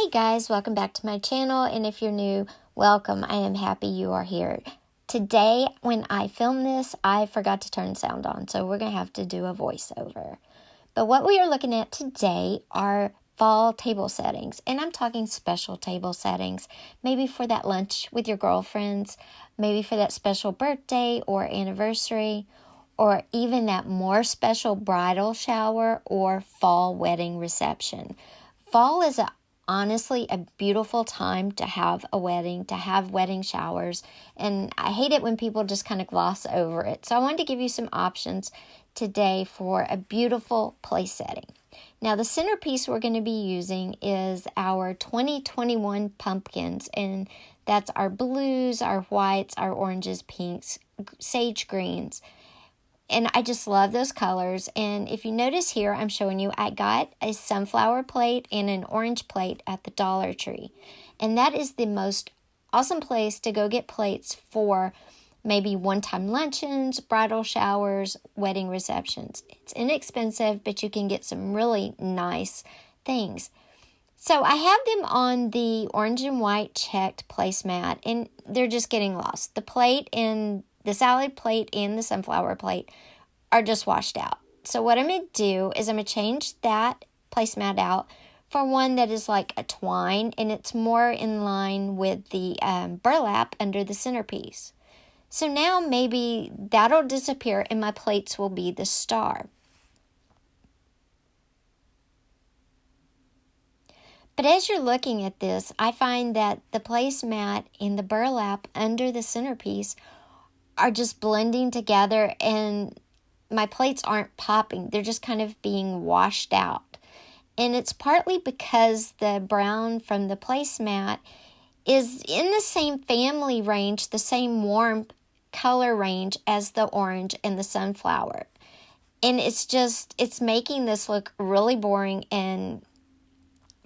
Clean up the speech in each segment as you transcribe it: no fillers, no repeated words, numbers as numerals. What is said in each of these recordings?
Hey guys, welcome back to my channel, and if you're new, welcome. I am happy you are here. Today, when I filmed this, I forgot to turn sound on, so we're going to have to do a voiceover. But what we are looking at today are fall table settings, and I'm talking special table settings, maybe for that lunch with your girlfriends, maybe for that special birthday or anniversary, or even that more special bridal shower or fall wedding reception. Fall is honestly a beautiful time to have a wedding, to have wedding showers, and I hate it when people just kind of gloss over it. So I wanted to give you some options today for a beautiful place setting. Now the centerpiece we're going to be using is our 2021 pumpkins, and that's our blues, our whites, our oranges, pinks, sage greens. And I just love those colors. And if you notice here, I'm showing you, I got a sunflower plate and an orange plate at the Dollar Tree. And that is the most awesome place to go get plates for maybe one-time luncheons, bridal showers, wedding receptions. It's inexpensive, but you can get some really nice things. So I have them on the orange and white checked placemat, and they're just getting lost. The plate and the salad plate and the sunflower plate are just washed out. So what I'm going to do is I'm going to change that placemat out for one that is like a twine, and it's more in line with the burlap under the centerpiece. So now maybe that'll disappear and my plates will be the star. But as you're looking at this, I find that the placemat and the burlap under the centerpiece are just blending together, and my plates aren't popping. They're just kind of being washed out. And it's partly because the brown from the placemat is in the same family range, the same warm color range as the orange and the sunflower. And it's making this look really boring and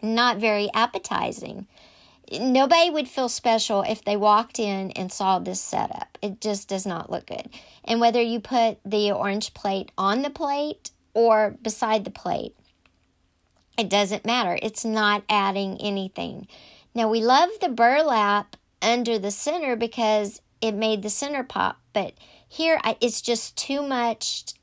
not very appetizing. Nobody would feel special if they walked in and saw this setup. It just does not look good. And whether you put the orange plate on the plate or beside the plate, it doesn't matter. It's not adding anything. Now, we love the burlap under the center because it made the center pop. But here, it's just too much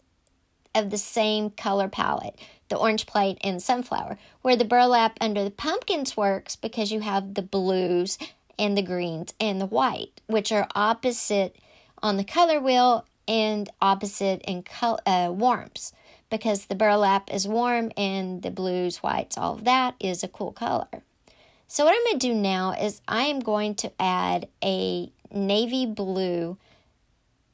of the same color palette, the orange plate and sunflower, where the burlap under the pumpkins works because you have the blues and the greens and the white, which are opposite on the color wheel and opposite in warmths, because the burlap is warm and the blues, whites, all of that is a cool color. So what I'm going to do now is I am going to add a navy blue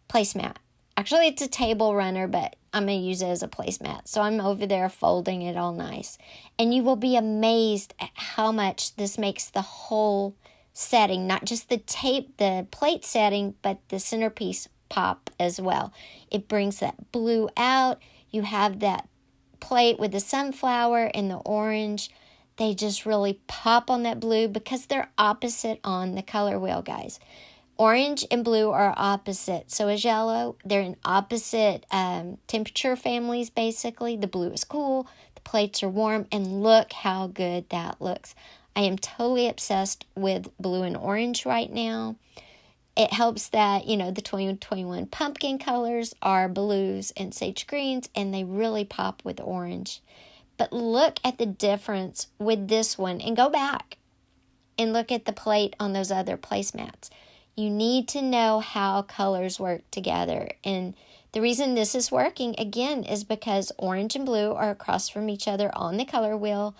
placemat. Actually, it's a table runner, but I'm going to use it as a placemat. So I'm over there folding it all nice. And you will be amazed at how much this makes the whole setting, not just the plate setting, but the centerpiece pop as well. It brings that blue out. You have that plate with the sunflower and the orange. They just really pop on that blue because they're opposite on the color wheel, guys. Orange and blue are opposite. So is yellow. They're in opposite temperature families, basically. The blue is cool. The plates are warm. And look how good that looks. I am totally obsessed with blue and orange right now. It helps that, the 2021 pumpkin colors are blues and sage greens, and they really pop with orange. But look at the difference with this one. And go back and look at the plate on those other placemats. You need to know how colors work together. And the reason this is working, again, is because orange and blue are across from each other on the color wheel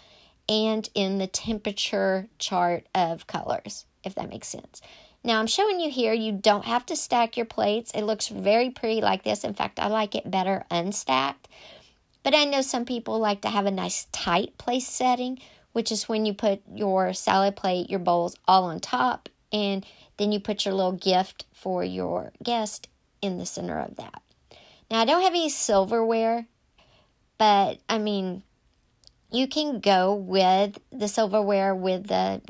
and in the temperature chart of colors, if that makes sense. Now, I'm showing you here, you don't have to stack your plates. It looks very pretty like this. In fact, I like it better unstacked. But I know some people like to have a nice tight place setting, which is when you put your salad plate, your bowls all on top, and then you put your little gift for your guest in the center of that. Now, I don't have any silverware, but, you can go with the silverware with the,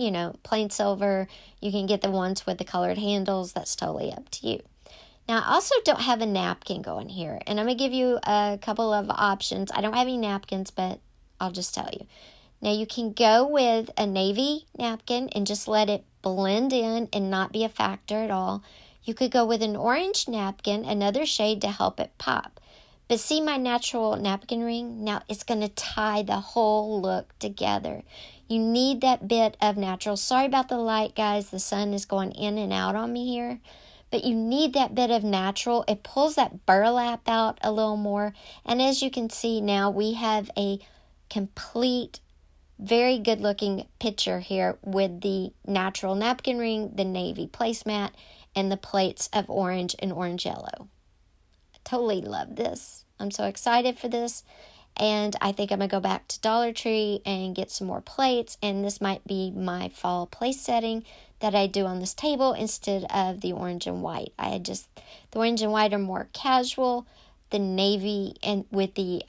plain silver. You can get the ones with the colored handles. That's totally up to you. Now, I also don't have a napkin going here, and I'm going to give you a couple of options. I don't have any napkins, but I'll just tell you. Now you can go with a navy napkin and just let it blend in and not be a factor at all. You could go with an orange napkin, another shade to help it pop. But see my natural napkin ring? Now it's going to tie the whole look together. You need that bit of natural. Sorry about the light, guys. The sun is going in and out on me here. But you need that bit of natural. It pulls that burlap out a little more. And as you can see now, we have a complete, very good looking picture here with the natural napkin ring, the navy placemat, and the plates of orange and orange yellow. Totally love this. I'm so excited for this. And I think I'm going to go back to Dollar Tree and get some more plates. And this might be my fall place setting that I do on this table instead of the orange and white. The orange and white are more casual. The navy and with the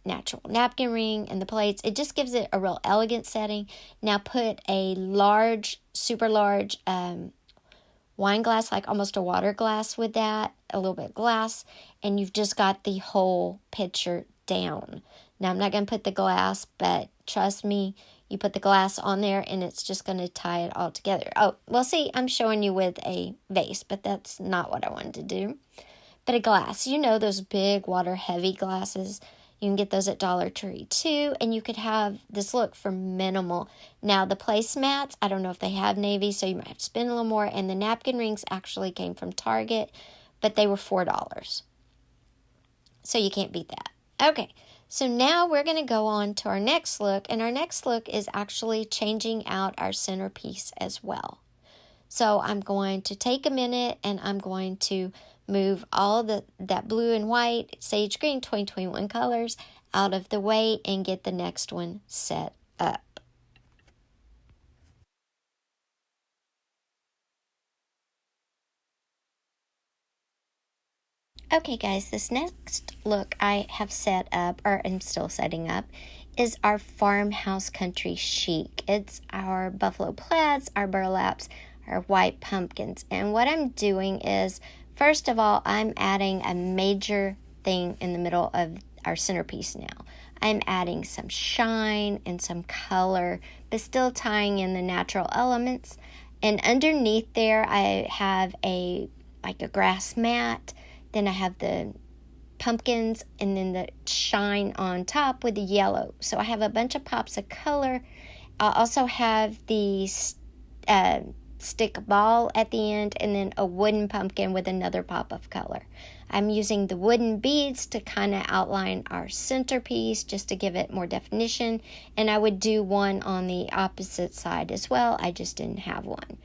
natural napkin ring and the plates, it just gives it a real elegant setting. Now put a large, super large wine glass, like almost a water glass with that, a little bit of glass, and you've just got the whole picture down. Now I'm not going to put the glass, but trust me, you put the glass on there and it's just going to tie it all together. Oh, well, see, I'm showing you with a vase, but that's not what I wanted to do. But a glass, you know, those big water heavy glasses, you can get those at Dollar Tree too, and you could have this look for minimal. Now the placemats, I don't know if they have navy, so you might have to spend a little more, and the napkin rings actually came from Target, but they were $4. So you can't beat that. Okay, so now we're going to go on to our next look, and our next look is actually changing out our centerpiece as well. So I'm going to take a minute and I'm going to move all that blue and white, sage green, 2021 colors out of the way and get the next one set up. Okay guys, this next look I have set up, or I'm still setting up, is our Farmhouse Country Chic. It's our buffalo plaids, our burlaps, our white pumpkins. And what I'm doing is, first of all, I'm adding a major thing in the middle of our centerpiece now. I'm adding some shine and some color, but still tying in the natural elements. And underneath there, I have a grass mat. Then I have the pumpkins and then the shine on top with the yellow. So I have a bunch of pops of color. I also have the stick ball at the end and then a wooden pumpkin with another pop of color. I'm using the wooden beads to kind of outline our centerpiece just to give it more definition, and I would do one on the opposite side as well. I just didn't have one.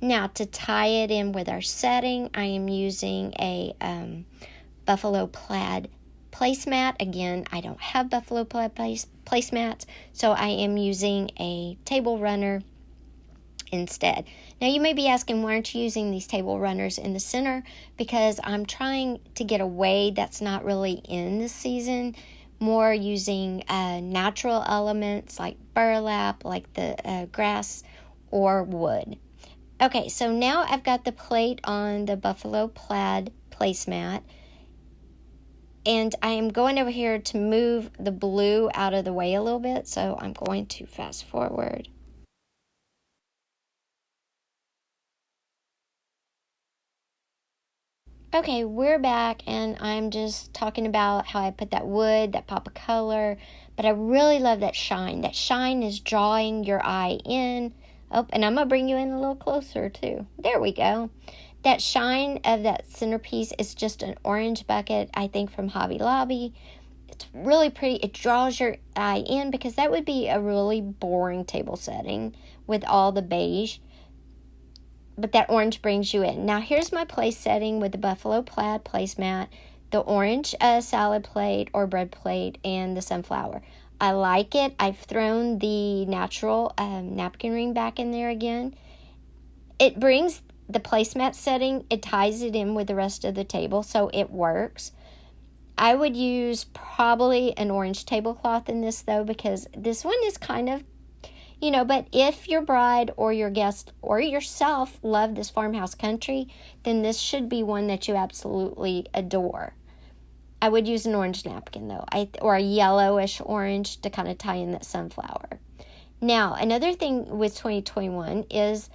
Now to tie it in with our setting, I am using a buffalo plaid placemat. Again, I don't have buffalo plaid placemats, so I am using a table runner instead. Now you may be asking, why aren't you using these table runners in the center? Because I'm trying to get away, that's not really in the season, more using natural elements like burlap, like the grass or wood. Okay, so now I've got the plate on the buffalo plaid placemat, and I am going over here to move the blue out of the way a little bit, so I'm going to fast forward. Okay, we're back, and I'm just talking about how I put that wood, that pop of color, but I really love that shine. That shine is drawing your eye in. Oh, and I'm going to bring you in a little closer, too. There we go. That shine of that centerpiece is just an orange bucket, I think, from Hobby Lobby. It's really pretty. It draws your eye in because that would be a really boring table setting with all the beige. But that orange brings you in. Now, here's my place setting with the buffalo plaid placemat, the orange salad plate or bread plate, and the sunflower. I like it. I've thrown the natural napkin ring back in there again. It brings the placemat setting, it ties it in with the rest of the table, so it works. I would use probably an orange tablecloth in this, though, because this one is kind of, but if your bride or your guest or yourself love this Farmhouse Country, then this should be one that you absolutely adore. I would use an orange napkin though, or a yellowish orange to kind of tie in that sunflower. Now, another thing with 2021 is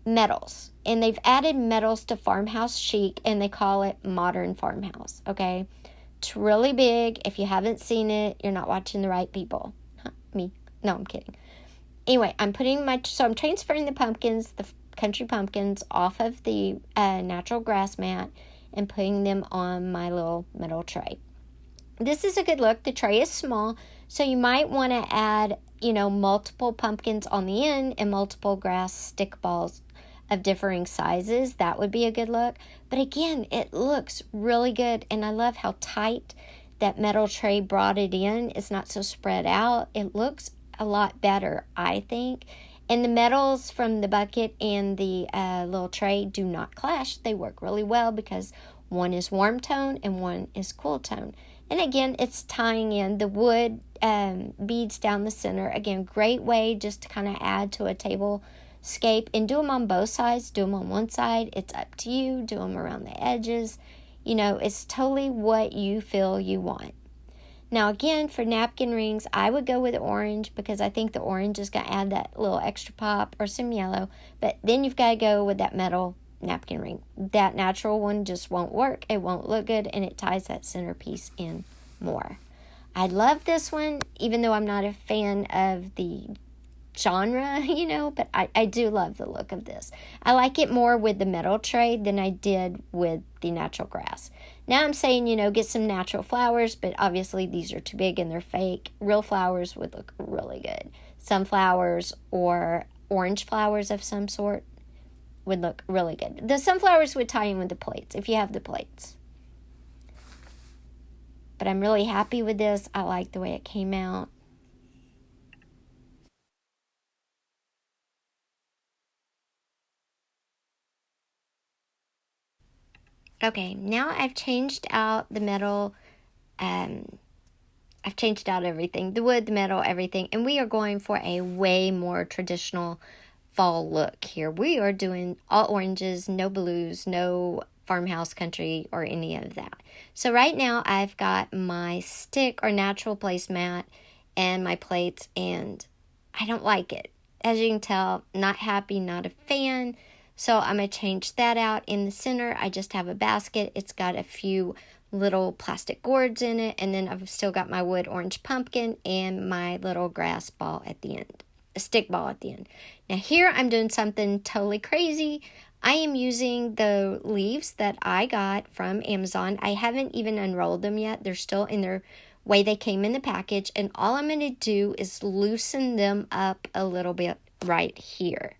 metals. And they've added metals to Farmhouse Chic, and they call it Modern Farmhouse, okay? It's really big. If you haven't seen it, you're not watching the right people. Me. No, I'm kidding. Anyway, I'm transferring the pumpkins, the country pumpkins, off of the natural grass mat and putting them on my little metal tray. This is a good look. The tray is small, so you might want to add, multiple pumpkins on the end and multiple grass stick balls of differing sizes. That would be a good look. But again, it looks really good, and I love how tight that metal tray brought it in. It's not so spread out. It looks a lot better, I think. And the metals from the bucket and the little tray do not clash. They work really well because one is warm tone and one is cool tone. And again, it's tying in the wood beads down the center. Again, great way just to kind of add to a tablescape. And do them on both sides. Do them on one side. It's up to you. Do them around the edges. It's totally what you feel you want. Now, again, for napkin rings, I would go with orange because I think the orange is going to add that little extra pop, or some yellow. But then you've got to go with that metal napkin ring. That natural one just won't work. It won't look good, and it ties that centerpiece in more. I love this one, even though I'm not a fan of the genre, but I do love the look of this. I like it more with the metal tray than I did with the natural grass. Now I'm saying, get some natural flowers, but obviously these are too big and they're fake. Real flowers would look really good. Sunflowers or orange flowers of some sort would look really good. The sunflowers would tie in with the plates, if you have the plates. But I'm really happy with this. I like the way it came out. Okay, now I've changed out the metal. I've changed out everything. The wood, the metal, everything. And we are going for a way more traditional fall look here. We are doing all oranges, no blues, no farmhouse country or any of that. So right now I've got my stick or natural placemat and my plates, and I don't like it. As you can tell, not happy, not a fan. So I'm going to change that out. In the center, I just have a basket. It's got a few little plastic gourds in it. And then I've still got my wood orange pumpkin and my little grass ball at the end. A stick ball at the end. Now here I'm doing something totally crazy. I am using the leaves that I got from Amazon. I haven't even unrolled them yet. They're still in their way they came in the package. And all I'm going to do is loosen them up a little bit right here.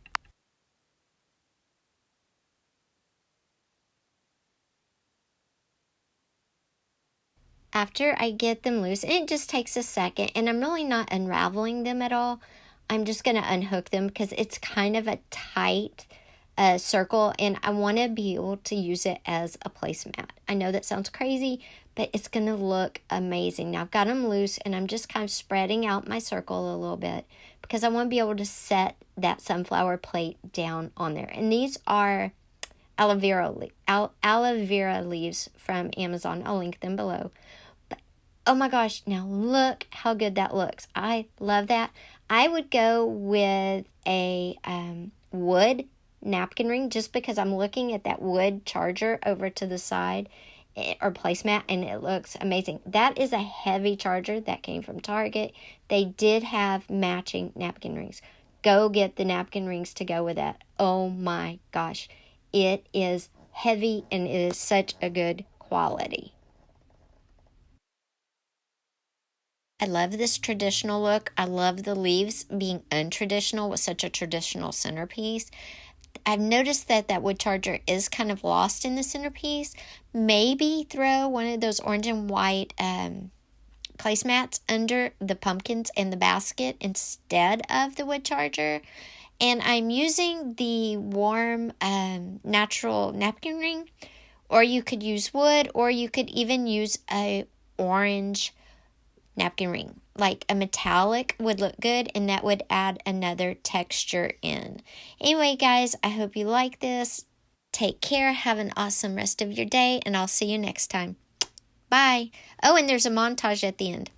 After I get them loose, and it just takes a second, and I'm really not unraveling them at all. I'm just going to unhook them because it's kind of a tight circle, and I want to be able to use it as a placemat. I know that sounds crazy, but it's going to look amazing. Now I've got them loose, and I'm just kind of spreading out my circle a little bit because I want to be able to set that sunflower plate down on there. And these are aloe vera leaves from Amazon. I'll link them below. But oh my gosh, now look how good that looks. I love that. I would go with a wood napkin ring just because I'm looking at that wood charger over to the side or placemat, and it looks amazing. That is a heavy charger that came from Target. They did have matching napkin rings. Go get the napkin rings to go with that. Oh my gosh. It is heavy and it is such a good quality. I love this traditional look. I love the leaves being untraditional with such a traditional centerpiece. I've noticed that wood charger is kind of lost in the centerpiece. Maybe throw one of those orange and white placemats under the pumpkins in the basket instead of the wood charger. And I'm using the warm natural napkin ring, or you could use wood, or you could even use a orange napkin ring. Like a metallic would look good, and that would add another texture in. Anyway, guys, I hope you like this. Take care. Have an awesome rest of your day, and I'll see you next time. Bye. Oh, and there's a montage at the end.